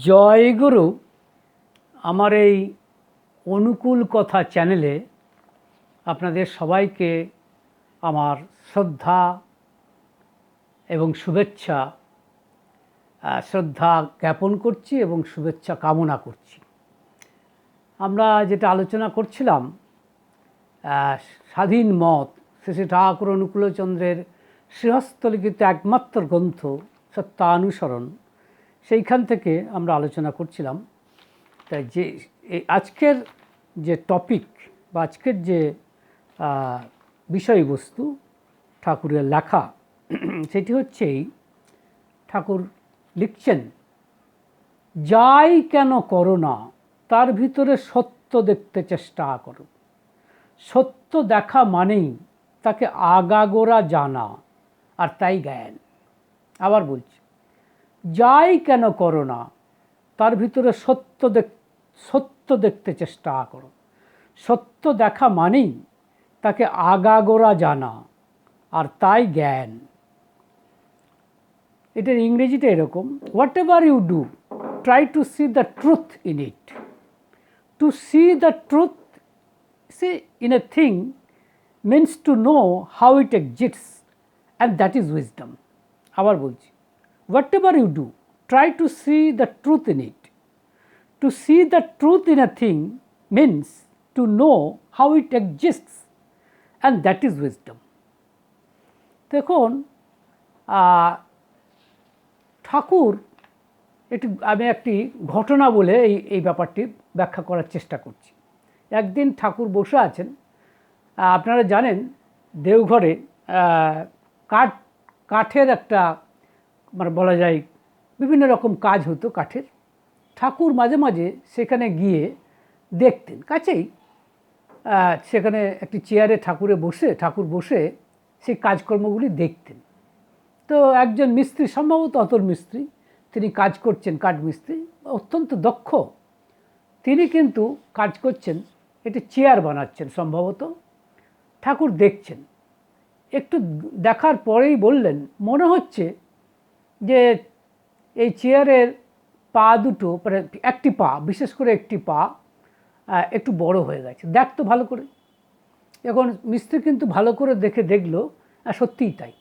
জয় গুরু। আমার এই অনুকূল কথা চ্যানেলে আপনাদের সবাইকে আমার শ্রদ্ধা এবং শুভেচ্ছা শ্রদ্ধা জ্ঞাপন করছি এবং শুভেচ্ছা কামনা করছি। আমরা যেটা আলোচনা করছিলাম স্বাধীন মত, শ্রী ঠাকুর অনুকূলচন্দ্রের শ্রীহস্তলিখিত একমাত্র গ্রন্থ সত্যানুসরণ, সেইখান থেকে আমরা আলোচনা করছিলাম। তাই যে আজকের যে টপিক বা আজকের যে বিষয়বস্তু ঠাকুরের লেখা, সেটি হচ্ছে ঠাকুর লিখছেন, যাই কেন করো না তার ভিতরে সত্য দেখতে চেষ্টা করো। সত্য দেখা মানেই তাকে আগাগোড়া জানা, আর তাই জ্ঞান। আবার বলছি, যাই কেন করো না তার ভিতরে সত্য দেখতে চেষ্টা করো। সত্য দেখা মানেই তাকে আগাগোড়া জানা, আর তাই জ্ঞান। এটার ইংরেজিটা এরকম, whatever you do try to see the truth in it. To see the truth in a thing means to know how it exists, and that is wisdom. আবার বলছি, whatever you do, try to see the truth in it. To see the truth in a thing means to know how it exists, and that is wisdom. দেখুন, ঠাকুর আমি একটি ঘটনা বলে এই ব্যাপারটি ব্যাখ্যা করার চেষ্টা করছি। একদিন ঠাকুর বসে আছেন। আপনারা জানেন, দেওঘরে কাঠের একটা মানে বলা যায় বিভিন্ন রকম কাজ হতো কাঠের। ঠাকুর মাঝে মাঝে সেখানে গিয়ে দেখতেন, কাছেই সেখানে একটি চেয়ারে ঠাকুর বসে সেই কাজকর্মগুলি দেখতেন। তো একজন মিস্ত্রি, সম্ভবত অতুল মিস্ত্রি, তিনি কাজ করছেন, কাঠমিস্ত্রি, অত্যন্ত দক্ষ। তিনি কিন্তু কাজ করছেন, একটি চেয়ার বানাচ্ছেন সম্ভবত। ঠাকুর দেখছেন, একটু দেখার পরেই বললেন, মনে হচ্ছে যে এই চেয়ারের পা দুটো, মানে একটি পা, বিশেষ করে একটি পা একটু বড় হয়ে গেছে, দেখ তো ভালো করে। এখন মিস্ত্রি কিন্তু ভালো করে দেখলো, সত্যিই তাই।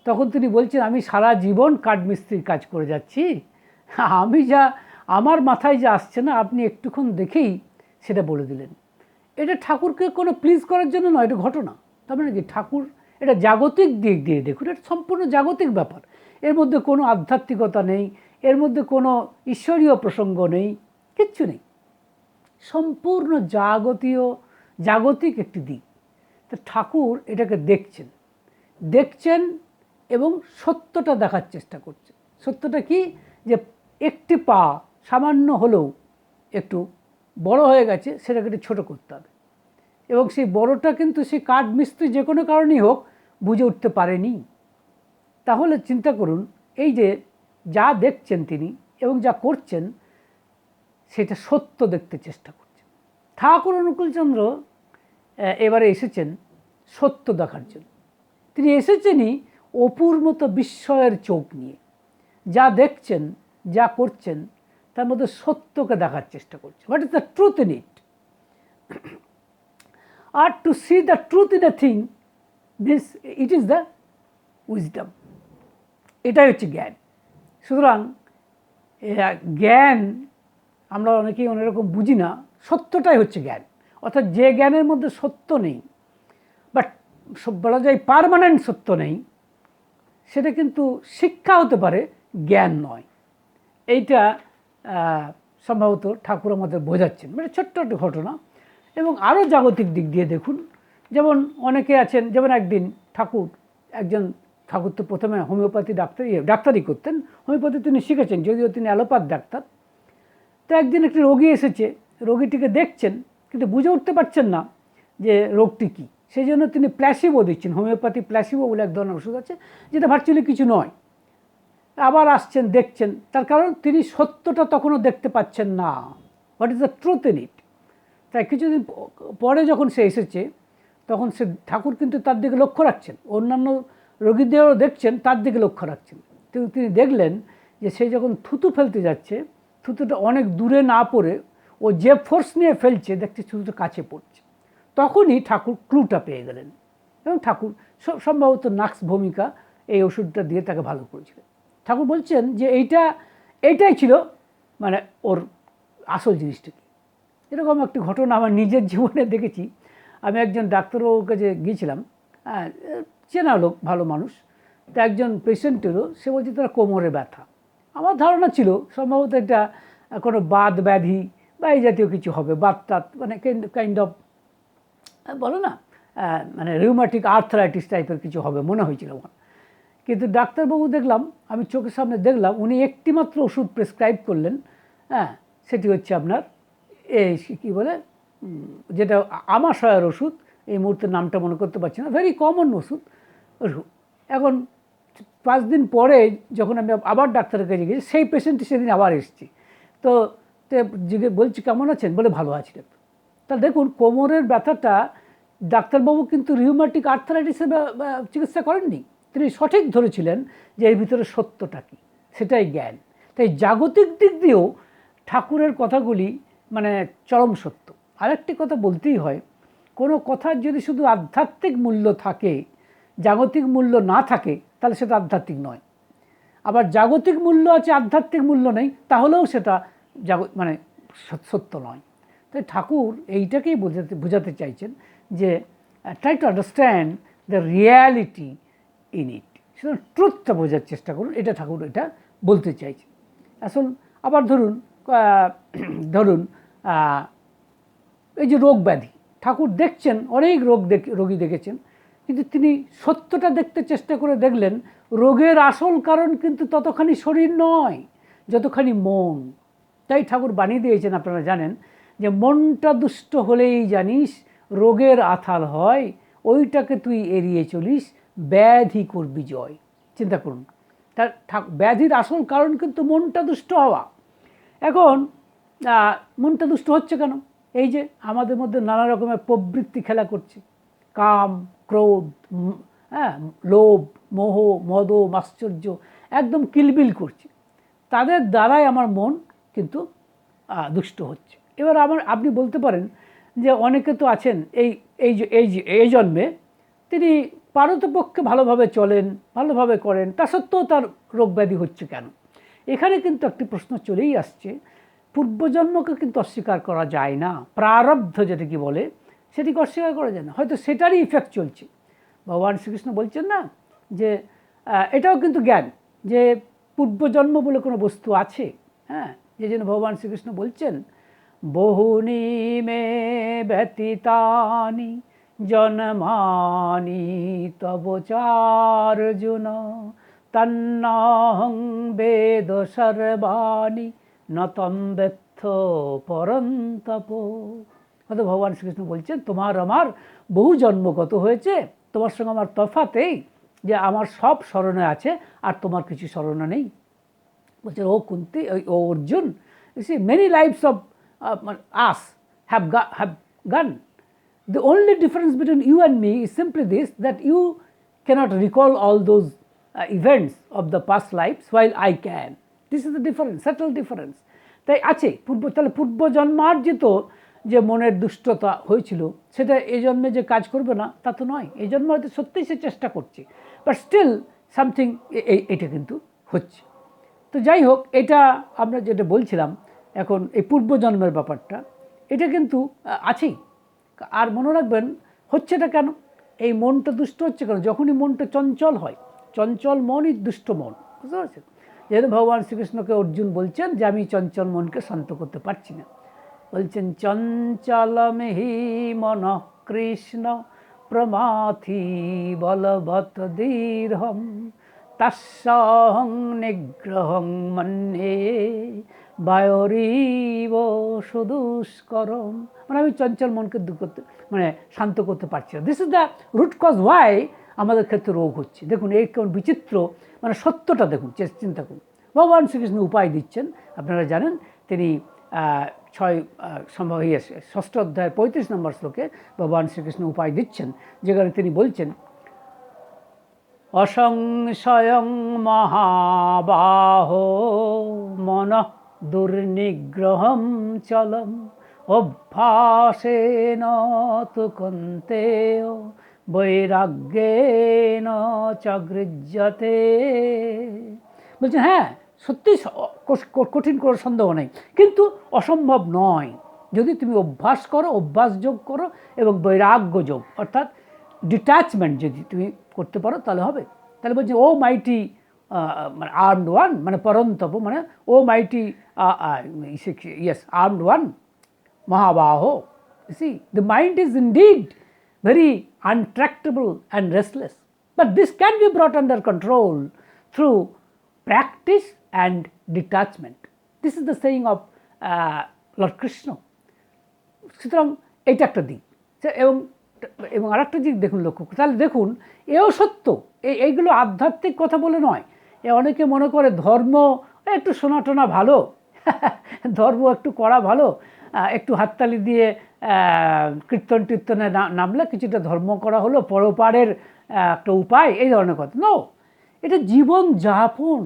তখন তিনি বলছেন, আমি সারা জীবন কাঠমিস্ত্রির কাজ করে যাচ্ছি, আমার মাথায় যা আসছে না, আপনি একটুক্ষণ দেখেই সেটা বলে দিলেন। এটা ঠাকুরকে কোনো প্লিজ করার জন্য নয়, এটা ঘটনা। তার মানে কি, ঠাকুর এটা জাগতিক দিক দিয়ে দেখুন, এটা সম্পূর্ণ জাগতিক ব্যাপার। এর মধ্যে কোনো আধ্যাত্মিকতা নেই, এর মধ্যে কোনো ঈশ্বরীয় প্রসঙ্গ নেই, কিচ্ছু নেই। সম্পূর্ণ জাগতিক একটি দিক। তো ঠাকুর এটাকে দেখছেন এবং সত্যটা দেখার চেষ্টা করছেন। সত্যটা কি, যে একটি পা সামান্য হলেও একটু বড় হয়ে গেছে, সেটাকে একটু ছোটো করতে হবে। এবং সেই বড়টা কিন্তু সেই কাঠ মিস্ত্রি যে কোনো কারণেই হোক বুঝে উঠতে পারেনি। তাহলে চিন্তা করুন, এই যে যা দেখছেন তিনি এবং যা করছেন, সেটা সত্য দেখতে চেষ্টা করছেন। ঠাকুর অনুকূলচন্দ্র এবারে এসেছেন সত্য দেখার জন্য। তিনি এসেছেনই অপুর মতো বিস্ময়ের চোখ নিয়ে। যা দেখছেন, যা করছেন, তার মধ্যে সত্যকে দেখার চেষ্টা করছেন। What is the truth in it? আর to see the truth in a thing means it is the wisdom. এটাই হচ্ছে জ্ঞান। সুতরাং জ্ঞান আমরা অনেকেই অন্যরকম বুঝি না, সত্যটাই হচ্ছে জ্ঞান। অর্থাৎ যে জ্ঞানের মধ্যে সত্য নেই, বাট বলা যায় পার্মানেন্ট সত্য নেই, সেটা কিন্তু শিক্ষা হতে পারে, জ্ঞান নয়। এইটা সম্ভবত ঠাকুর আমাদের বোঝাচ্ছেন, মানে ছোট্ট একটা ঘটনা। এবং আরও জাগতিক দিক দিয়ে দেখুন, যেমন অনেকে আছেন, যেমন একদিন ঠাকুর তো প্রথমে হোমিওপ্যাথি ডাক্তারি করতেন, হোমিওপ্যাথি তিনি শিখেছেন, যদিও তিনি অ্যালোপ্যাথ ডাক্তার। তো একদিন একটি রোগী এসেছে, রোগীটিকে দেখছেন কিন্তু বুঝে উঠতে পারছেন না যে রোগটি কী। সেই জন্য তিনি প্ল্যাসিবো দিচ্ছেন, হোমিওপ্যাথি প্ল্যাসিবো বলে এক ধরনের ওষুধ আছে, যেটা ভার্চুয়ালি কিছু নয়। আবার আসছেন, দেখছেন, তার কারণ তিনি সত্যটা তখনও দেখতে পাচ্ছেন না। What is the truth in ইট? তাই কিছুদিন পরে যখন সে এসেছে, তখন সে ঠাকুর কিন্তু তার দিকে লক্ষ্য রাখছেন, অন্যান্য রোগীদেরও দেখছেন, তার দিকে লক্ষ্য রাখছেন। তিনি দেখলেন যে সে যখন থুতু ফেলতে যাচ্ছে, থুতুটা অনেক দূরে না পড়ে ও যে ফোর্স নিয়ে ফেলছে দেখছে থুতুটা কাছে পড়ছে। তখনই ঠাকুর ক্লুটা পেয়ে গেলেন এবং ঠাকুর সম্ভবত নাক্স ভূমিকা এই ওষুধটা দিয়ে তাকে ভালো করেছিলেন। ঠাকুর বলছেন যে এইটাই ছিল মানে ওর আসল জিনিসটা কি। এরকম একটি ঘটনা আমার নিজের জীবনে দেখেছি। আমি একজন ডাক্তারবাবুর কাছে গিয়েছিলাম, হ্যাঁ, চেনা লোক, ভালো মানুষ। তো একজন পেশেন্টেরও সে বলছে তার কোমরে ব্যথা। আমার ধারণা ছিল সম্ভবত এটা কোনো বাত ব্যাধি বা এই জাতীয় কিছু হবে, বাত টাত মানে কাইন্ড অফ বলো না, মানে রিউম্যাটিক আর্থ্রাইটিস টাইপের কিছু হবে মনে হয়েছিল আমার। কিন্তু ডাক্তারবাবু দেখলাম, আমি চোখের সামনে দেখলাম উনি একটি মাত্র ওষুধ প্রেসক্রাইব করলেন, হ্যাঁ, সেটি হচ্ছে আপনার এই কী বলে যেটা আমাশয়ের ওষুধ, এই মুহূর্তে নামটা মনে করতে পারছি না, ভেরি কমন ওষুধ। এখন 5 দিন পরে যখন আমি আবার ডাক্তারের কাছে গেছি, সেই পেশেন্টটি সেদিন আবার এসেছি। তো বলছি কেমন আছেন, বলে ভালো আছি ডাক্তার। তা দেখুন কোমরের ব্যথাটা ডাক্তারবাবু কিন্তু রিউম্যাটিক আর্থ্রাইটিসের চিকিৎসা করেননি, তিনি সঠিক ধরেছিলেন যে এর ভিতরে সত্যটা কী, সেটাই জ্ঞান। তাই জাগতিক দিক দিয়েও ঠাকুরের কথাগুলি মানে চরম সত্য। আরেকটি কথা বলতেই হয়, কোনো কথার যদি শুধু আধ্যাত্মিক মূল্য থাকে, জাগতিক মূল্য না থাকে, তাহলে সেটা আধ্যাত্মিক নয়। আবার জাগতিক মূল্য আছে, আধ্যাত্মিক মূল্য নেই, তাহলেও সেটা মানে সত্য নয়। তাই ঠাকুর এইটাকেই বোঝাতে চাইছেন যে try to understand the reality in it, সুতরাং ট্রুথটা বোঝার চেষ্টা করুন, এটা ঠাকুর এটা বলতে চাইছেন। আসলে আবার ধরুন এই যে রোগ ব্যাধি, ঠাকুর দেখছেন অনেক রোগী দেখেছেন, কিন্তু তিনি সত্যটা দেখতে চেষ্টা করে দেখলেন রোগের আসল কারণ কিন্তু ততখানি শরীর নয় যতখানি মন। তাই ঠাকুর বানিয়ে দিয়েছেন, আপনারা জানেন যে মনটা দুষ্ট হলেই জানিস রোগের আথাল হয়, ওইটাকে তুই এড়িয়ে চলিস, ব্যাধি করবি জয়। চিন্তা করুন, তার ব্যাধির আসল কারণ কিন্তু মনটা দুষ্ট হওয়া। এখন মনটা দুষ্ট হচ্ছে কেন? এই যে আমাদের মধ্যে নানা রকমের প্রবৃত্তি খেলা করছে, কাম, ক্রোধ, হ্যাঁ, লোভ, মোহ, মদ, মাশ্চর্য একদম কিলবিল করছে, তাদের দ্বারাই আমার মন কিন্তু দুষ্ট হচ্ছে। এবার আপনি বলতে পারেন যে অনেকে তো আছেন এই জন্মে তিনি পারতপক্ষে ভালোভাবে চলেন, ভালোভাবে করেন, তা সত্ত্বেও তার রোগ ব্যাধি হচ্ছে কেন? এখানে কিন্তু একটি প্রশ্ন চলেই আসছে, পূর্বজন্মকে কিন্তু অস্বীকার করা যায় না, প্রারব্ধ যেটাকে বলে সেটিকে অস্বীকার করা যায় না, হয়তো সেটারই ইফেক্ট চলছে। ভগবান শ্রীকৃষ্ণ বলছেন না যে এটাও কিন্তু জ্ঞান যে পূর্বজন্ম বলে কোনো বস্তু আছে, হ্যাঁ, যে জন্য ভগবান শ্রীকৃষ্ণ বলছেন বহুনি মে ব্যতীতানি জন্মানি তব চার্জুন তন্নাহং বেদ সর্বাণি নতম ব্যর্থ পরন্তপ। হয়তো ভগবান শ্রীকৃষ্ণ বলছেন তোমার আমার বহু জন্মগত হয়েছে, তোমার সঙ্গে আমার তফাতেই যে আমার সব স্মরণে আছে আর তোমার কিছু স্মরণে নেই। বলছে ও কুন্তি, ও Arjun, you see many lives of us have gone. The only difference between you and me is simply this, that you cannot recall all those events of the past lives while I can. This is the difference, subtle difference. তাই আছে তাহলে পূর্বজন্মার্জিত যে মনের দুষ্টতা হয়েছিল সেটা এই জন্মে যে কাজ করবে না তা তো নয়, এই জন্মে হয়তো সত্যিই সে চেষ্টা করছে, বাট স্টিল সামথিং এটা কিন্তু হচ্ছে। তো যাই হোক, এটা আমরা যেটা বলছিলাম এখন এই পূর্বজন্মের ব্যাপারটা, এটা কিন্তু আছেই। আর মনে রাখবেন হচ্ছেটা কেন, এই মনটা দুষ্ট হচ্ছে কেন? যখনই মনটা চঞ্চল হয়, চঞ্চল মনই দুষ্ট মন, বুঝতে পারছেন? যেহেতু ভগবান শ্রীকৃষ্ণকে অর্জুন বলছেন যে আমি চঞ্চল মনকে শান্ত করতে পারছি না, বলছেন চঞ্চলমেহি মন কৃষ্ণ প্রমাথি বলবৎ দীর্ঘম তস্যহং নিগ্রহং মন্যে বায়রিব সুদুষ্করম। মানে আমি চঞ্চল মনকে শান্ত করতে পারছি না। This is the root cause why আমাদের ক্ষেত্রে রোগ হচ্ছে। দেখুন এই কেমন বিচিত্র, মানে সত্যটা দেখুন, চিন্তা করুন। ভগবান শ্রীকৃষ্ণ উপায় দিচ্ছেন, আপনারা জানেন তিনি 6ষ্ঠ অধ্যায়ের 35 নম্বর শ্লোকে ভগবান শ্রীকৃষ্ণ উপায় দিচ্ছেন, যেখানে তিনি বলছেন অসংশয়ং মহাবাহো মনঃ দুর্নিগ্রহম চলম অভ্যাসেন তু কন্তেয় বৈরাগ্যেন চ গৃহ্যতে। বলছেন হ্যাঁ সত্যি কঠিন কোনো সন্দেহ নেই, কিন্তু অসম্ভব নয় যদি তুমি অভ্যাস করো, অভ্যাস যোগ করো এবং বৈরাগ্য যোগ অর্থাৎ ডিট্যাচমেন্ট যদি তুমি করতে পারো তাহলে হবে। তাহলে বলছে ও মাইটি মানে আর্মড ওয়ান, মানে পরন্তপ, মানে O mighty yes armed one Mahabaho. See the mind is indeed very untractable and restless, but this can be brought under control through practice and detachment. This is the saying of Lord Krishna. সুতরাং এইটা একটা দিক, এবং এবং আরেকটা দিক দেখুন, লক্ষ্য তাহলে দেখুন এও সত্য, এইগুলো আধ্যাত্মিক কথা বলে নয়। অনেকে মনে করে ধর্ম একটু শোনাটোনা ভালো, ধর্ম একটু করা ভালো, একটু হাততালি দিয়ে কীর্তন টীর্তনে নামলে কিছুটা ধর্ম করা হলো, পরপারের একটা উপায়, এই ধরনের কথা। নো, এটা জীবন যাপন,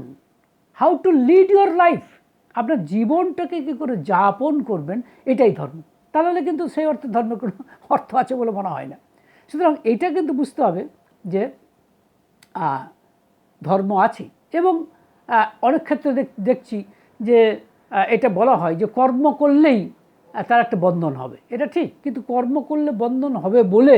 how to lead your life, আপনার জীবনটাকে কী করে যাপন করবেন, এটাই ধর্ম। তাহলে কিন্তু সেই অর্থে ধর্মের কোনো অর্থ আছে বলে মনে হয় না। সুতরাং এটা কিন্তু বুঝতে হবে যে ধর্ম আছে, এবং অনেক ক্ষেত্রে দেখছি যে এটা বলা হয় যে কর্ম করলেই তার একটা বন্ধন হবে, এটা ঠিক, কিন্তু কর্ম করলে বন্ধন হবে বলে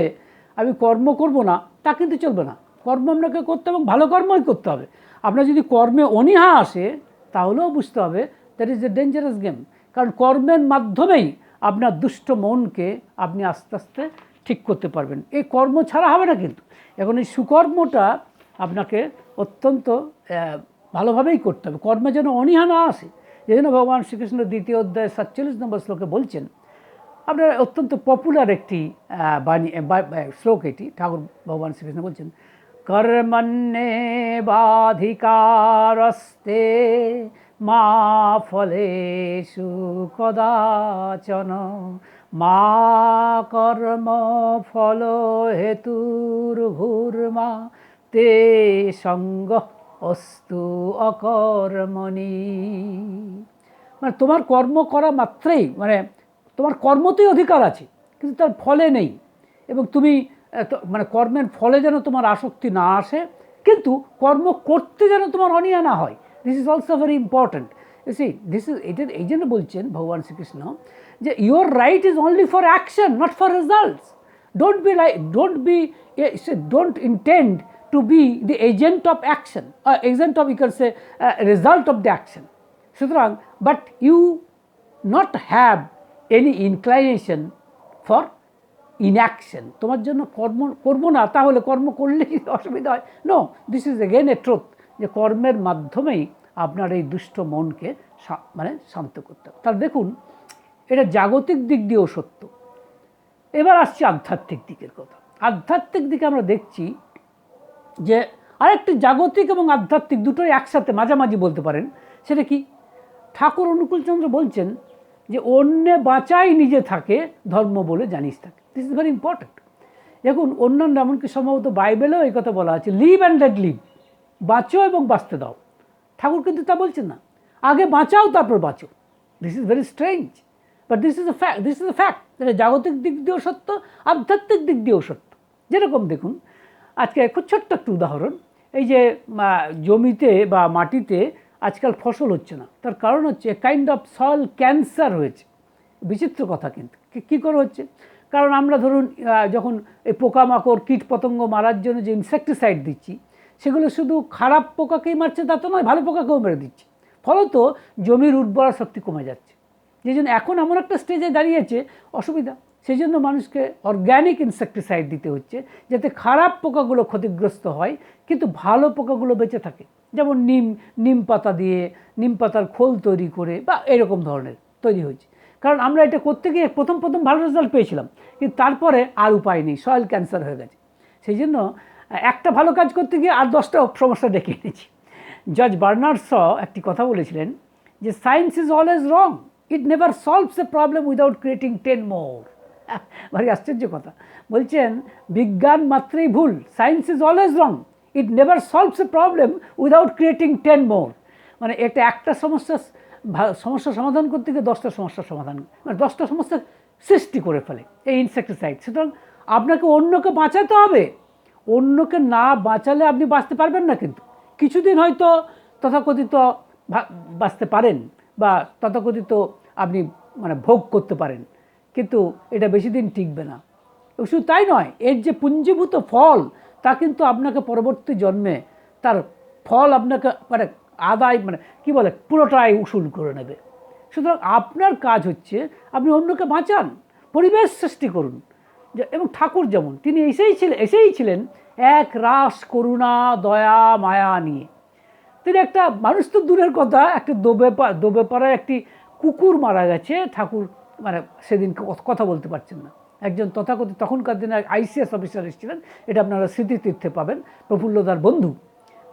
আমি কর্ম করব না তা কিন্তু চলবে না। কর্ম আপনাকে করতে হবে এবং ভালো কর্মই করতে হবে। আপনার যদি কর্মে অনীহা আসে তাহলেও বুঝতে হবে that is a dangerous game, কারণ কর্মের মাধ্যমেই আপনার দুষ্ট মনকে আপনি আস্তে আস্তে ঠিক করতে পারবেন। এই কর্ম ছাড়া হবে না কিন্তু। এখন এই সুকর্মটা আপনাকে অত্যন্ত ভালোভাবেই করতে হবে, কর্মে যেন অনীহা না আসে। এই জন্য ভগবান শ্রীকৃষ্ণ 2য় অধ্যায় 47 নম্বর শ্লোকে বলছেন, আপনার অত্যন্ত পপুলার একটি বাণী শ্লোক এটি, ঠাকুর ভগবান শ্রীকৃষ্ণ বলছেন, কর্মণ্যে বাধিকারস্তে মা ফলেষু কদাচন মা কর্ম ফল হেতুর্ভূর্মা তে সঙ্গ অস্তু অকর্মণি। মানে তোমার কর্ম করা মাত্রেই, মানে তোমার কর্মতেই অধিকার আছে কিন্তু তার ফলে নেই, এবং তুমি মানে কর্মের ফলে যেন তোমার আসক্তি না আসে, কিন্তু কর্ম করতে যেন তোমার অনীহা না হয়। This is also very important. C this is, এটা এই জন্য বলছেন ভগবান শ্রীকৃষ্ণ যে your right is only for action, not for results. Don't intend to be the agent of action, or agent of, you can say, result of the action. সুতরাং but you not have any inclination for inaction. তোমার জন্য কর্ম করবো না, তাহলে কর্ম করলে কি অসুবিধা হয়? No, this is again a truth, যে কর্মের মাধ্যমেই আপনার এই দুষ্ট মনকে মানে শান্ত করতে হবে। তাহলে দেখুন এটা জাগতিক দিক দিয়েও সত্য। এবার আসছি আধ্যাত্মিক দিকের কথা। আধ্যাত্মিক দিকে আমরা দেখছি যে আরেকটি জাগতিক এবং আধ্যাত্মিক দুটোই একসাথে মাঝামাঝি বলতে পারেন। সেটা কি? ঠাকুর অনুকূলচন্দ্র বলছেন যে অন্যে বাঁচাই নিজে থাকে, ধর্ম বলে জানিস থাকে। This is very important. দেখুন অন্যান্য এমনকি সম্ভবত বাইবেলেও এই কথা বলা আছে, লিভ অ্যান্ড লেট লিভ, বাঁচো এবং বাঁচতে দাও। ঠাকুর কিন্তু তা বলছেন না, আগে বাঁচাও তারপর বাঁচো। This is very strange, but this is a fact. এটা জাগতিক দিক দিয়েও সত্য, আধ্যাত্মিক দিক দিয়েও সত্য। যেরকম দেখুন আজকে খুব ছোট্ট একটা উদাহরণ, এই যে জমিতে বা মাটিতে আজকাল ফসল হচ্ছে না, তার কারণ হচ্ছে কাইন্ড অফ সয়েল ক্যান্সার হয়েছে। বিচিত্র কথা, কিন্তু কী করে হচ্ছে? কারণ আমরা ধরুন যখন এই পোকামাকড় কীট পতঙ্গ মারার জন্য যে ইনসেকটিসাইড দিচ্ছি, সেগুলো শুধু খারাপ পোকাকেই মারছে তা তো নয়, ভালো পোকাকেও মেরে দিচ্ছে। ফলত জমির উর্বরা শক্তি কমে যাচ্ছে। যে জন্য এখন এমন একটা স্টেজে দাঁড়িয়েছে অসুবিধা, সেই জন্য মানুষকে অর্গ্যানিক ইনসেকটিসাইড দিতে হচ্ছে, যাতে খারাপ পোকাগুলো ক্ষতিগ্রস্ত হয় কিন্তু ভালো পোকাগুলো বেঁচে থাকে। যেমন নিম পাতা দিয়ে নিম পাতার খোল তৈরি করে বা এরকম ধরনের তৈরি হয়েছে। কারণ আমরা এটা করতে গিয়ে প্রথম ভালো রেজাল্ট পেয়েছিলাম, কিন্তু তারপরে আর উপায় নেই, সয়েল ক্যান্সার হয়ে গেছে। সেই জন্য একটা ভালো কাজ করতে গিয়ে আর 10টা সমস্যা ডেকে এনেছি। জর্জ বার্নার্ড শ একটি কথা বলেছিলেন যে science is always wrong, it never solves A problem without creating 10 মোর। ভারী আশ্চর্য কথা বলছেন, বিজ্ঞান মাত্রই ভুল, science is always wrong, it never solves A problem without creating 10 মোর। মানে একটা সমস্যা সমাধান করতে গিয়ে 10টা সমস্যার সমাধান, মানে 10টা সমস্যা সৃষ্টি করে ফেলে এই ইনসেক্টিসাইড। সুতরাং আপনাকে অন্যকে বাঁচাতে হবে, অন্যকে না বাঁচালে আপনি বাঁচতে পারবেন না। কিন্তু কিছুদিন হয়তো তথাকথিত বাঁচতে পারেন বা তথাকথিত আপনি মানে ভোগ করতে পারেন, কিন্তু এটা বেশি দিন টিকবে না। শুধু তাই নয়, এর যে পুঞ্জীভূত ফল তা কিন্তু আপনাকে পরবর্তী জন্মে তার ফল আপনাকে মানে আদায় মানে কী বলে পুরোটাই উসুল করে নেবে। সুতরাং আপনার কাজ হচ্ছে আপনি অন্যকে বাঁচান, পরিবেশ সৃষ্টি করুন। এবং ঠাকুর যেমন তিনি এসেই ছিলেন এক রাস করুণা দয়া মায়া নিয়ে। তিনি একটা মানুষ তো দূরের কথা, একটা দোবে পাড়ায় একটি কুকুর মারা গেছে, ঠাকুর মানে সেদিন কথা বলতে পারছেন না। একজন তথাকথিত তখনকার দিনে ICS অফিসার এসেছিলেন, এটা আপনারা স্মৃতিতীর্থে পাবেন, প্রফুল্লদার বন্ধু।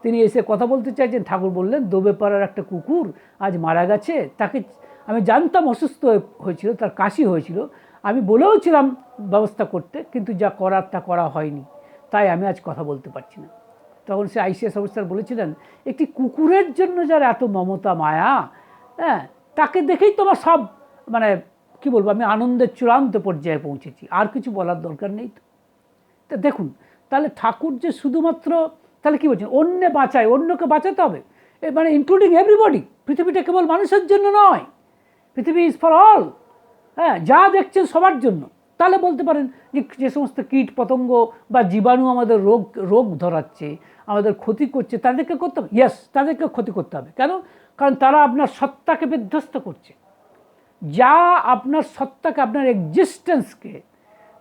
তিনি এসে কথা বলতে চাইছেন, ঠাকুর বললেন দোবে পাড়ার একটা কুকুর আজ মারা গেছে, তাকে আমি জানতাম অসুস্থ হয়েছিল, তার কাশি হয়েছিল, আমি বলেও ছিলাম ব্যবস্থা করতে, কিন্তু যা করার তা করা হয়নি, তাই আমি আজ কথা বলতে পারছি না। তখন সে ICS অফিসার বলেছিলেন, একটি কুকুরের জন্য যার এত মমতা মায়া, হ্যাঁ, তাকে দেখেই তোমার সব মানে কী বলবো, আমি আনন্দের চূড়ান্ত পর্যায়ে পৌঁছেছি, আর কিছু বলার দরকার নেই। তো দেখুন, তাহলে ঠাকুর যে শুধুমাত্র তাহলে কী বলছেন, অন্য বাঁচায়, অন্যকে বাঁচাতে হবে, মানে ইনক্লুডিং এভরিবডি। পৃথিবীটা কেবল মানুষের জন্য নয়, পৃথিবী ইজ ফর অল। হ্যাঁ, যা দেখছেন সবার জন্য। তাহলে বলতে পারেন যে সমস্ত কীট পতঙ্গ বা জীবাণু আমাদের রোগ ধরাচ্ছে, আমাদের ক্ষতি করছে, তাদেরকে করতে হবে। ইয়েস, তাদেরকে ক্ষতি করতে হবে। কেন? কারণ তারা আপনার সত্তাকে বিধ্বস্ত করছে। যা আপনার সত্তাকে, আপনার এক্সিস্টেন্সকে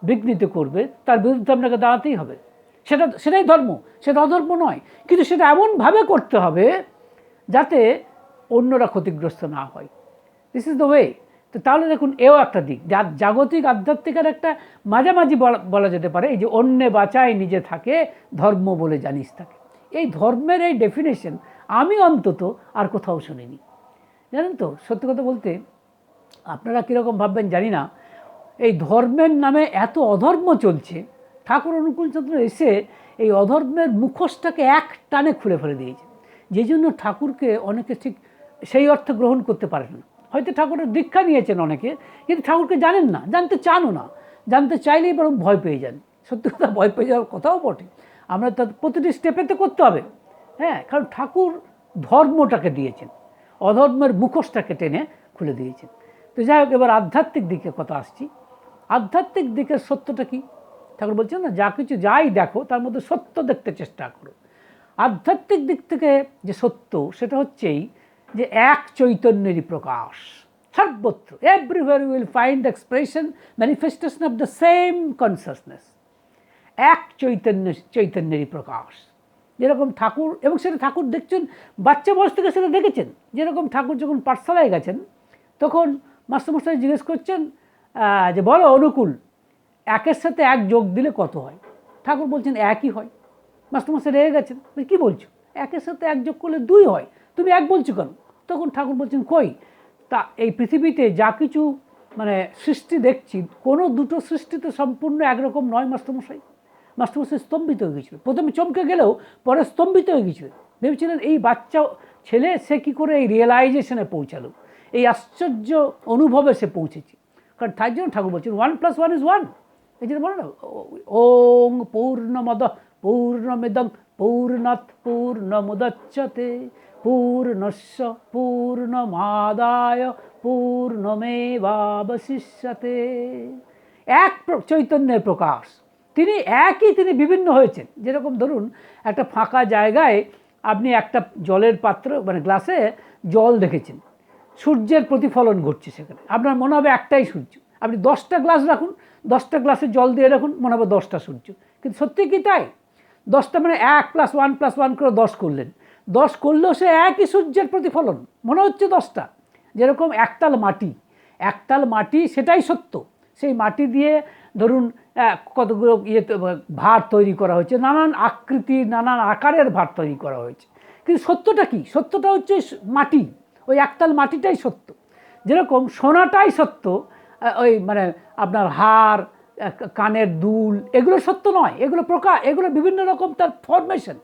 বিঘ্নিত করবে, তার বিরুদ্ধে আপনাকে দাঁড়াতেই হবে। সেটাই ধর্ম, সেটা অধর্ম নয়, কিন্তু সেটা এমনভাবে করতে হবে যাতে অন্যরা ক্ষতিগ্রস্ত না হয়। This is the way. তো তাহলে দেখুন, এও একটা দিক, যার জাগতিক আধ্যাত্মিকের একটা মাঝামাঝি বলা যেতে পারে, এই যে অন্যে বাঁচায় নিজে থাকে, ধর্ম বলে জানিস থাকে। এই ধর্মের এই ডেফিনেশন আমি অন্তত আর কোথাও শুনিনি। জানেন তো, সত্যি কথা বলতে, আপনারা কীরকম ভাববেন জানি না, এই ধর্মের নামে এত অধর্ম চলছে, ঠাকুর অনুকূলচন্দ্র এসে এই অধর্মের মুখোশটাকে এক টানে খুলে ফেলে দিয়েছে। যেই জন্য ঠাকুরকে অনেকে ঠিক সেই অর্থে গ্রহণ করতে পারেন না। হয়তো ঠাকুরের দীক্ষা নিয়েছেন অনেকে, কিন্তু ঠাকুরকে জানেন না, জানতে চানও না, জানতে চাইলেই বরং ভয় পেয়ে যান। সত্যি কথা, ভয় পেয়ে যাওয়ার কথাও বটে। আমরা তার প্রতিটি স্টেপেতে করতে হবে। হ্যাঁ, কারণ ঠাকুর ধর্মটাকে দিয়েছেন, অধর্মের মুখোশটাকে টেনে খুলে দিয়েছেন। তো যাই হোক, এবার আধ্যাত্মিক দিকে কথা আসছি। আধ্যাত্মিক দিকের সত্যটা কি? ঠাকুর বলছেন না, যা কিছু যাই দেখো তার মধ্যে সত্য দেখতে চেষ্টা করো। আধ্যাত্মিক দিক থেকে যে সত্য, সেটা হচ্ছেই যে এক চৈতন্যেরই প্রকাশ সর্বত্র। Everywhere will find expression, manifestation of the same consciousness. এক চৈতন্যেরই প্রকাশ। যেরকম ঠাকুর, এবং সেটা ঠাকুর দেখছেন বাচ্চা বয়স থেকে, সেটা দেখেছেন। যেরকম ঠাকুর যখন পাঠশালায় গেছেন, তখন মাস্টারমশাই জিজ্ঞেস করছেন যে বলো অনুকূল, একের সাথে এক যোগ দিলে কত হয়? ঠাকুর বলছেন একই হয়। মাস্টারমশাই রেগে গেছেন, কী বলছো, একের সাথে এক যোগ করলে 2 হয়, তুমি এক বলছো কেন? তখন ঠাকুর বলছেন, কই, তা এই পৃথিবীতে যা কিছু মানে সৃষ্টি দেখছি, কোনো দুটো সৃষ্টিতে সম্পূর্ণ একরকম নয় মাস্টারমশাই। মাস্টারমশাই স্তম্ভিত হয়ে গেছিল, প্রথমে চমকে গেলেও পরে স্তম্ভিত হয়ে গেছিলেন। ভেবেছিলেন এই বাচ্চা ছেলে সে কী করে এই রিয়েলাইজেশনে পৌঁছালো, এই আশ্চর্য অনুভবে সে পৌঁছেছে। কারণ তাই জন্য ঠাকুর বলছেন 1 + 1 = 1। এই জন্য বলো না, ওং পূর্ণমদ পূর্ণমিদং পূর্ণাৎ পূর্ণমুদচ্যতে পূর্ণস্য পূর্ণমাদায় পূর্ণমেবাবশিষ্যতে। এক চৈতন্যের প্রকাশ, তিনি একই, তিনি বিভিন্ন হয়েছেন। যেরকম ধরুন, একটা ফাঁকা জায়গায় আপনি একটা জলের পাত্র মানে গ্লাসে জল দেখেছেন, সূর্যের প্রতিফলন ঘটছে সেখানে, আপনার মনে হবে একটাই সূর্য। আপনি 10টা গ্লাস রাখুন, 10টা গ্লাসে জল দিয়ে রাখুন, মনে হবে 10টা সূর্য। কিন্তু সত্যি কি তাই? 10টা মানে 1 + 1 + 1 করে 10 করলেন, 10 করলেও সে একই সূর্যের প্রতিফলন, মনে হচ্ছে 10টা। যেরকম একতাল মাটি সেটাই সত্য। সেই মাটি দিয়ে ধরুন কতগুলো ভার তৈরি করা হয়েছে, নানান আকৃতি নানান আকারের ভার তৈরি করা হয়েছে, কিন্তু সত্যটা কি? সত্যটা হচ্ছে মাটি, ওই একতাল মাটিটাই সত্য। যেরকম সোনাটাই সত্য, ওই মানে আপনার হার, কানের দুল, এগুলো সত্য নয়, এগুলো এগুলো বিভিন্ন রকম তার ফরমেশন।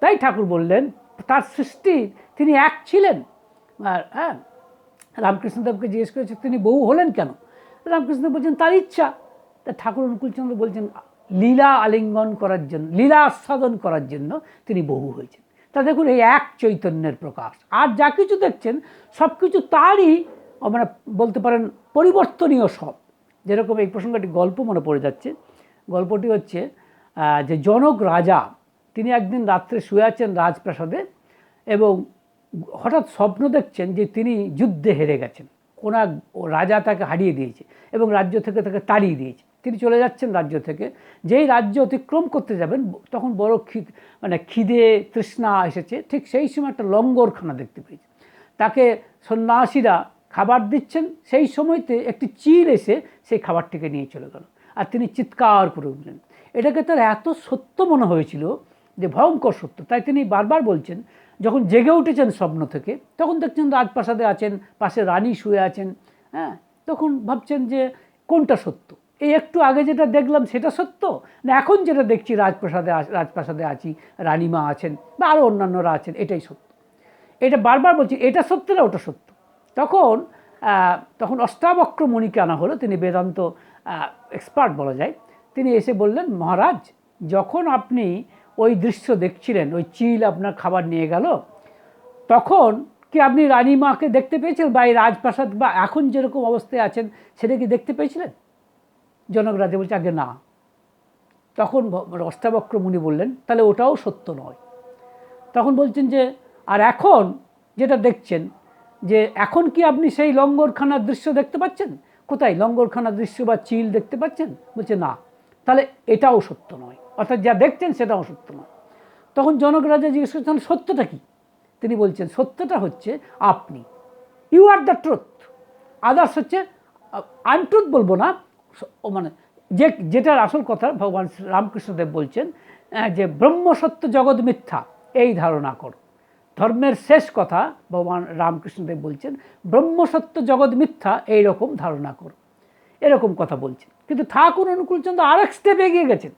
তাই ঠাকুর বললেন তার সৃষ্টি তিনি এক ছিলেন। আর হ্যাঁ, রামকৃষ্ণদেবকে জিজ্ঞেস করেছে তিনি বহু হলেন কেন? রামকৃষ্ণদেব বলছেন তার ইচ্ছা। তা ঠাকুর অনুকূলচন্দ্র বলছেন লীলা আলিঙ্গন করার জন্য, লীলা আস্বাদন করার জন্য তিনি বহু হয়েছেন। তা দেখুন এই এক চৈতন্যের প্রকাশ। আর যা কিছু দেখছেন সব কিছু তারই মানে বলতে পারেন পরিবর্তনীয় সব। যেরকম এই প্রসঙ্গটি গল্প মনে পড়ে যাচ্ছে। গল্পটি হচ্ছে যে জনক রাজা তিনি একদিন রাত্রে শুয়ে আছেন রাজপ্রাসাদে এবং হঠাৎ স্বপ্ন দেখছেন যে তিনি যুদ্ধে হেরে গেছেন, কোন এক রাজা তাকে হারিয়ে দিয়েছে এবং রাজ্য থেকে তাকে তাড়িয়ে দিয়েছে। তিনি চলে যাচ্ছেন রাজ্য থেকে, যেই রাজ্য অতিক্রম করতে যাবেন তখন বড় মানে খিদে তৃষ্ণা এসেছে। ঠিক সেই সময় একটা লঙ্গরখানা দেখতে পেয়েছে, তাকে সন্ন্যাসীরা খাবার দিচ্ছেন। সেই সময়তে একটি চিল এসে সেই খাবারটিকে নিয়ে চলে গেল আর তিনি চিৎকার করে উঠলেন। এটাকে তার এত সত্য মনে হয়েছিল যে ভয়ঙ্কর সত্য। তাই তিনি বারবার বলছেন, যখন জেগে উঠেছেন স্বপ্ন থেকে তখন দেখছেন রাজপ্রাসাদে আছেন, পাশে রানী শুয়ে আছেন। হ্যাঁ, তখন ভাবছেন যে কোনটা সত্য, এই একটু আগে যেটা দেখলাম সেটা সত্য, না এখন যেটা দেখছি রাজপ্রাসাদে আছি, রানীমা আছেন বা আরও অন্যান্যরা আছেন, এটাই সত্য। এটা বারবার বলছি এটা সত্য না ওটা সত্য। তখন অষ্টাবক্র মুনিকে আনা হলো, তিনি বেদান্ত এক্সপার্ট বলা যায়। তিনি এসে বললেন, মহারাজ যখন আপনি ওই দৃশ্য দেখছিলেন, ওই চিল আপনার খাবার নিয়ে গেল, তখন কি আপনি রানীমাকে দেখতে পেয়েছিলেন বা এই রাজপ্রাসাদ বা এখন যেরকম অবস্থায় আছেন সেটা কি দেখতে পেয়েছিলেন? জনক রাজা বলছে আগে না। তখন অষ্টাবক্র মুনি বললেন তাহলে ওটাও সত্য নয়। তখন বলছেন যে আর এখন যেটা দেখছেন, যে এখন কি আপনি সেই লঙ্গরখানার দৃশ্য দেখতে পাচ্ছেন? কোথায় লঙ্গরখানার দৃশ্য বা চিল দেখতে পাচ্ছেন? বলছে না। তাহলে এটাও সত্য নয়, অর্থাৎ যা দেখছেন সেটাও সত্য নয়। তখন জনক রাজা জিজ্ঞেস করছেন সত্যটা কি? তিনি বলছেন সত্যটা হচ্ছে আপনি, you are the truth, others হচ্ছে আনট্রুথ বলবো না, মানে যেটার আসল কথা ভগবান রামকৃষ্ণদেব বলছেন যে ব্রহ্ম সত্য জগৎ মিথ্যা, এই ধারণা করো। ধর্মের শেষ কথা ভগবান রামকৃষ্ণদেব বলছেন ব্রহ্ম সত্য জগৎ মিথ্যা, এইরকম ধারণা করো, এরকম কথা বলছেন। কিন্তু ঠাকুর অনুকূলচন্দ্র আরেক স্টেপ এগিয়ে গেছেন,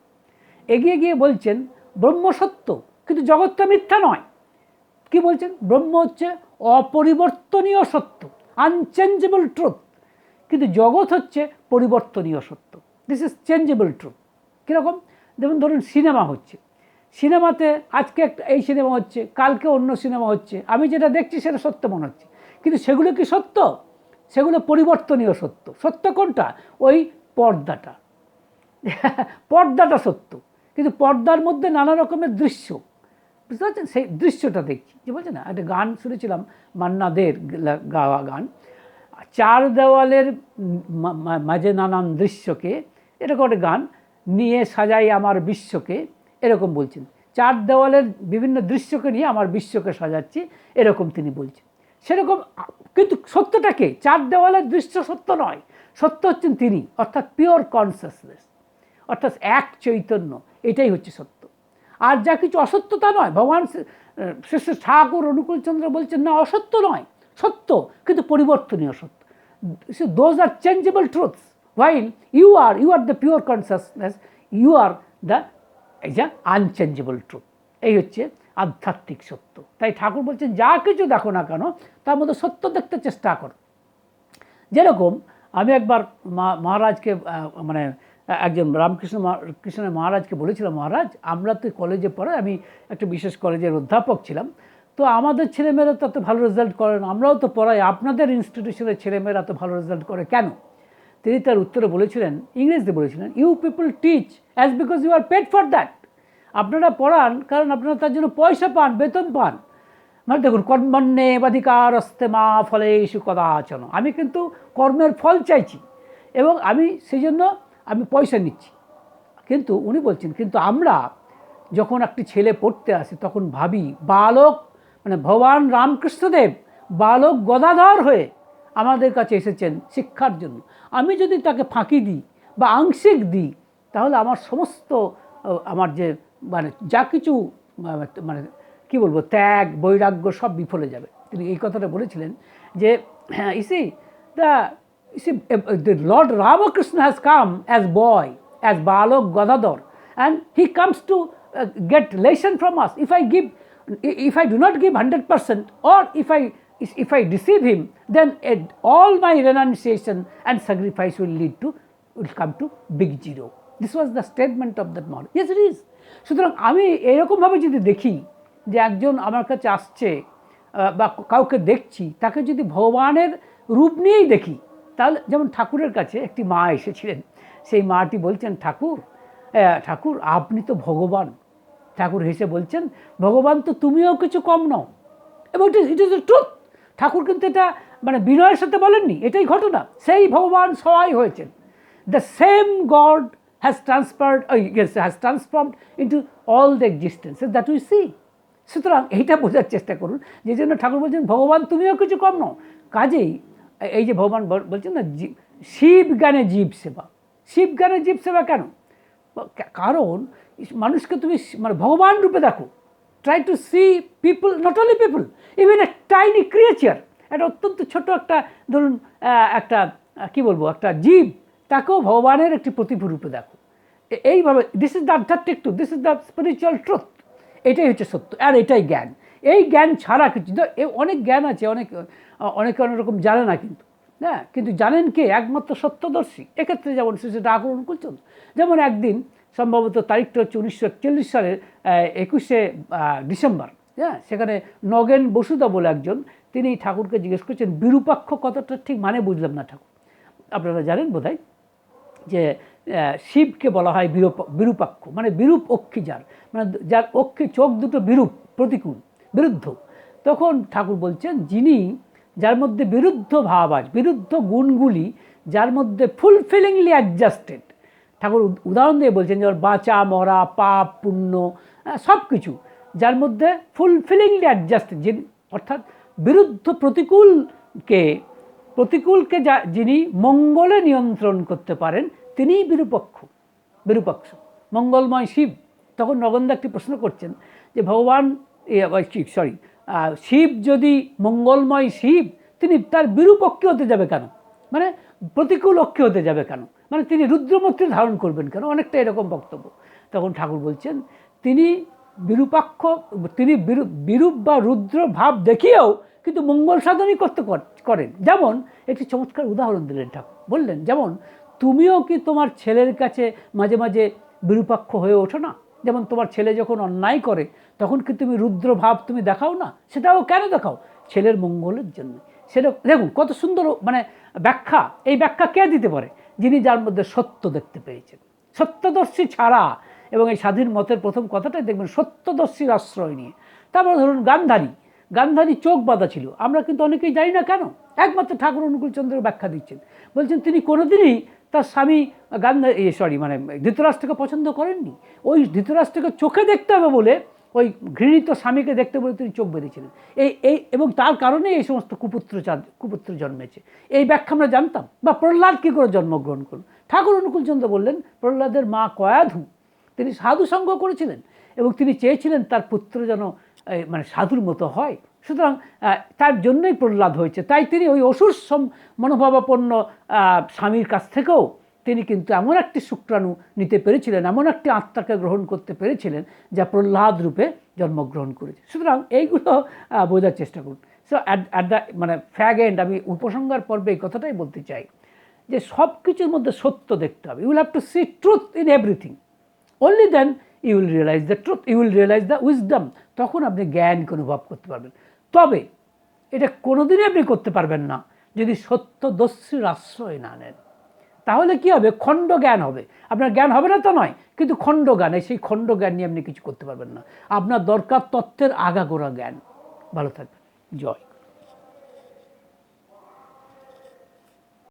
এগিয়ে গিয়ে বলছেন ব্রহ্ম সত্য কিন্তু জগৎটা মিথ্যা নয়। কি বলছেন? ব্রহ্ম হচ্ছে অপরিবর্তনীয় সত্য, আনচেঞ্জেবল ট্রুথ, কিন্তু জগৎ হচ্ছে পরিবর্তনীয় সত্য, দিস ইজ চেঞ্জেবল ট্রুথ। কীরকম? যেমন ধরুন সিনেমা হচ্ছে, সিনেমাতে আজকে একটা এই সিনেমা হচ্ছে, কালকে অন্য সিনেমা হচ্ছে, আমি যেটা দেখছি সেটা সত্য মনে হচ্ছে, কিন্তু সেগুলো কি সত্য? সেগুলো পরিবর্তনীয় সত্য। সত্য কোনটা? ওই পর্দাটা পর্দাটা সত্য, কিন্তু পর্দার মধ্যে নানা রকমের দৃশ্য, বুঝতে পারছেন? সেই দৃশ্যটা দেখছি। যে বলছে না, একটা গান শুনেছিলাম মান্না দের গাওয়া গান, চার দেওয়ালের মাঝে নানান দৃশ্যকে, এরকম একটা গান, নিয়ে সাজাই আমার বিশ্বকে, এরকম বলছেন। চার দেওয়ালের বিভিন্ন দৃশ্যকে নিয়ে আমার বিশ্বকে সাজাচ্ছি, এরকম তিনি বলছেন। সেরকম কিন্তু সত্যটাকে, চার দেওয়ালের দৃশ্য সত্য নয়, সত্য হচ্ছেন তিনি, অর্থাৎ পিওর কনসিয়াসনেস, অর্থাৎ এক চৈতন্য, এটাই হচ্ছে সত্য। আর যা কিছু অসত্য তা নয়। ভগবান শ্রী ঠাকুর অনুকূলচন্দ্র বলছেন না, অসত্য নয়, সত্য কিন্তু পরিবর্তনীয় সত্য। Those are changeable truths, while you are the pure consciousness, you are the unchangeable truth. এই হচ্ছে আধ্যাত্মিক সত্য। তাই ঠাকুর বলছেন যা কিছু দেখো না কেন তার মধ্যে সত্য দেখতে চেষ্টা করো। যেরকম আমি একবার মহারাজকে মানে একজন কৃষ্ণের মহারাজকে বলেছিলাম, মহারাজ আমরা তো কলেজে পড়ে, আমি একটা বিশেষ কলেজের অধ্যাপক ছিলাম, তো আমাদের ছেলেমেয়েরা তো এত ভালো রেজাল্ট করে না, আমরাও তো পড়াই, আপনাদের ইনস্টিটিউশনের ছেলেমেয়েরা এত ভালো রেজাল্ট করে কেন? তিনি তার উত্তরে বলেছিলেন, ইংরেজিতে বলেছিলেন, you people teach as because you are paid for that. আপনারা পড়ান কারণ আপনারা তার জন্য পয়সা পান, বেতন পান। মানে দেখুন, কর্মণ্যেবাধিকারস্তে মা ফলেষু কদাচন, আমি কিন্তু কর্মের ফল চাইছি এবং আমি সেই জন্য আমি পয়সা নিচ্ছি। কিন্তু উনি বলছেন কিন্তু আমরা যখন একটি ছেলে পড়তে আসে তখন ভাবি বালক, মানে ভগবান রামকৃষ্ণদেব বালক গদাধর হয়ে আমাদের কাছে এসেছেন শিক্ষার জন্য। আমি যদি তাকে ফাঁকি দিই বা আংশিক দিই তাহলে আমার সমস্ত আমার যে মানে যা কিছু মানে কী বলবো, ত্যাগ বৈরাগ্য সব বিফলে যাবে। তিনি এই কথাটা বলেছিলেন যে EC the Lord Ramakrishna has come as boy, as Balok Gadadhar, and he comes to get lesson from us. If I do not give 100%, or if I deceive him, then all my renunciation and sacrifice will come to big zero. This was the statement of that man. Yes, it is. সুতরাং আমি এরকমভাবে যদি দেখি যে একজন আমার কাছে আসছে বা কাউকে দেখছি, তাকে যদি ভগবানের রূপ নিয়েই দেখি, তাহলে যেমন ঠাকুরের কাছে একটি মা এসেছিলেন, সেই মাটি বলছেন, ঠাকুর আপনি তো ভগবান। ঠাকুর হেসে বলছেন, ভগবান তো তুমিও কিছু কম নও। এবং ইট ইজ দ্য ট্রুথ। ঠাকুর কিন্তু এটা মানে বিনয়ের সাথে বলেননি, এটাই ঘটনা। সেই ভগবান সহায় হয়েছেন। The same god has transformed into all the existences that we see. সুতরাং এইটা বোঝার চেষ্টা করুন, যে জন্য ঠাকুর বলছেন ভগবান তুমিও কিছু কম নও। কাজেই এই যে ভগবান বলছেন না, শিব জ্ঞানে জীব সেবা। শিব জ্ঞানে জীব সেবা কেন? কারণ মানুষকে তুমি মানে ভগবান রূপে দেখো। Try to C people, not only people, even a tiny creature, একটা অত্যন্ত ছোট একটা ধরুন একটা কী বলবো, একটা জীব, তাকেও ভগবানের একটি প্রতিভূ রূপে দেখো। এইভাবে দিস ইজ দ্য আধ্যাত্মিক truth, this is the spiritual truth. এটাই হচ্ছে সত্য, আর এটাই জ্ঞান। এই জ্ঞান ছাড়া কিছু, অনেক জ্ঞান আছে, অনেকে অনেক রকম জানে না, কিন্তু হ্যাঁ, কিন্তু জানেন কে? একমাত্র সত্যদর্শী। এক্ষেত্রে যেমন শ্রী ঠাকুর অনুকূলচন্দ্র, যেমন একদিন সম্ভবত তারিখটা হচ্ছে 1941 সালের 21শে ডিসেম্বর, হ্যাঁ, সেখানে নগেন বসুদা বলে একজন, তিনি ঠাকুরকে জিজ্ঞেস করছেন, বিরূপাক্ষ কথাটা ঠিক মানে বুঝলাম না ঠাকুর। আপনারা জানেন বোধহয় যে শিবকে বলা হয় বিরূপাক্ষ, মানে বিরূপ অক্ষী, মানে যার অক্ষী চোখ দুটো বিরূপ, প্রতিকূল, বিরুদ্ধ। তখন ঠাকুর বলছেন, যার মধ্যে বিরুদ্ধ ভাব আছে, বিরুদ্ধ গুণগুলি যার মধ্যে ফুলফিলিংলি অ্যাডজাস্টেড। ঠাকুর উদাহরণ দিয়ে বলছেন, যেমন বাঁচা, মরা, পাপ, পুণ্য, সব কিছু যার মধ্যে ফুলফিলিংলি অ্যাডজাস্টেড, অর্থাৎ বিরুদ্ধ প্রতিকূলকে যিনি মঙ্গলে নিয়ন্ত্রণ করতে পারেন, তিনিই বিরূপাক্ষ, মঙ্গলময় শিব। তখন নগেন্দা একটি প্রশ্ন করছেন যে ভগবান শিব যদি মঙ্গলময় শিব, তিনি তার বিরূপক্ষী হতে যাবে কেন? মানে প্রতিকূল অক্ষী হতে যাবে কেন? মানে তিনি রুদ্রমূর্তি ধারণ করবেন কেন? অনেকটা এরকম বক্তব্য। তখন ঠাকুর বলছেন, তিনি বিরূপ বা রুদ্র ভাব দেখিয়েও কিন্তু মঙ্গল সাধনই করেন। যেমন একটি চমৎকার উদাহরণ দিলেন ঠাকুর, বললেন, যেমন তুমিও কি তোমার ছেলের কাছে মাঝে মাঝে বিরূপাক্ষ হয়ে ওঠো না? যেমন তোমার ছেলে যখন অন্যায় করে, তখন কি তুমি রুদ্র ভাব তুমি দেখাও না? সেটাও কেন দেখাও? ছেলের মঙ্গলের জন্য। সেটা দেখুন কত সুন্দর মানে ব্যাখ্যা। এই ব্যাখ্যা কে দিতে পারে? যার মধ্যে সত্য দেখতে পেয়েছেন। সত্যদর্শী ছাড়া, এবং এই স্বাধীন মতের প্রথম কথাটাই দেখবেন সত্যদর্শীর আশ্রয় নিয়ে। তারপর ধরুন গান্ধারী চোখ বাঁধা ছিল, আমরা কিন্তু অনেকেই জানি না কেন। একমাত্র ঠাকুর অনুকূলচন্দ্রের ব্যাখ্যা দিচ্ছেন, বলছেন তিনি কোনোদিনই তার স্বামী ধৃতরাষ্ট্রকে পছন্দ করেননি। ওই ধৃতরাষ্ট্রকে চোখে দেখতে হবে বলে, ওই ঘৃণিত স্বামীকে দেখতে বলে তিনি চোখ বেঁধেছিলেন। এবং তার কারণে এই সমস্ত কুপুত্র জন্মেছে। এই ব্যাখ্যা আমরা জানতাম। বা প্রহ্লাদ কী করে জন্মগ্রহণ করল? ঠাকুর অনুকূলচন্দ্র বললেন, প্রহ্লাদের মা কয়াধু, তিনি সাধু সঙ্গ করেছিলেন এবং তিনি চেয়েছিলেন তার পুত্র যেন মানে সাধুর মতো হয়। সুতরাং তার জন্যই প্রহ্লাদ হয়েছে। তাই তিনি ওই অসুর মনোভাবাপন্ন স্বামীর কাছ থেকেও তিনি কিন্তু এমন একটি শুক্রাণু নিতে পেরেছিলেন, এমন একটি আত্মাকে গ্রহণ করতে পেরেছিলেন যা প্রহ্লাদ রূপে জন্মগ্রহণ করেছে। সুতরাং এইগুলো বোঝার চেষ্টা করুন। সো অ্যাট দ্য মানে ফ্যাগ এন্ড, আমি উপসংহার পর্বে এই কথাটাই বলতে চাই যে সব কিছুর মধ্যে সত্য দেখতে হবে। You will have to see truth in everything. only then you will realize the truth, you will realize the wisdom. তখন আপনি জ্ঞানকে অনুভব করতে পারবেন। তবে এটা কোনোদিনই আপনি করতে পারবেন না যদি সত্যদর্শীর আশ্রয় না নেন। তাহলে কি হবে? খণ্ড জ্ঞান হবে। আপনার জ্ঞান হবে না তা নয়, কিন্তু খণ্ড জ্ঞান, সেই খণ্ড জ্ঞান নিয়ে আপনি কিছু করতে পারবেন না। আপনার দরকার তত্ত্বের আগাগোড়া জ্ঞান। ভালো থাকবেন। জয়।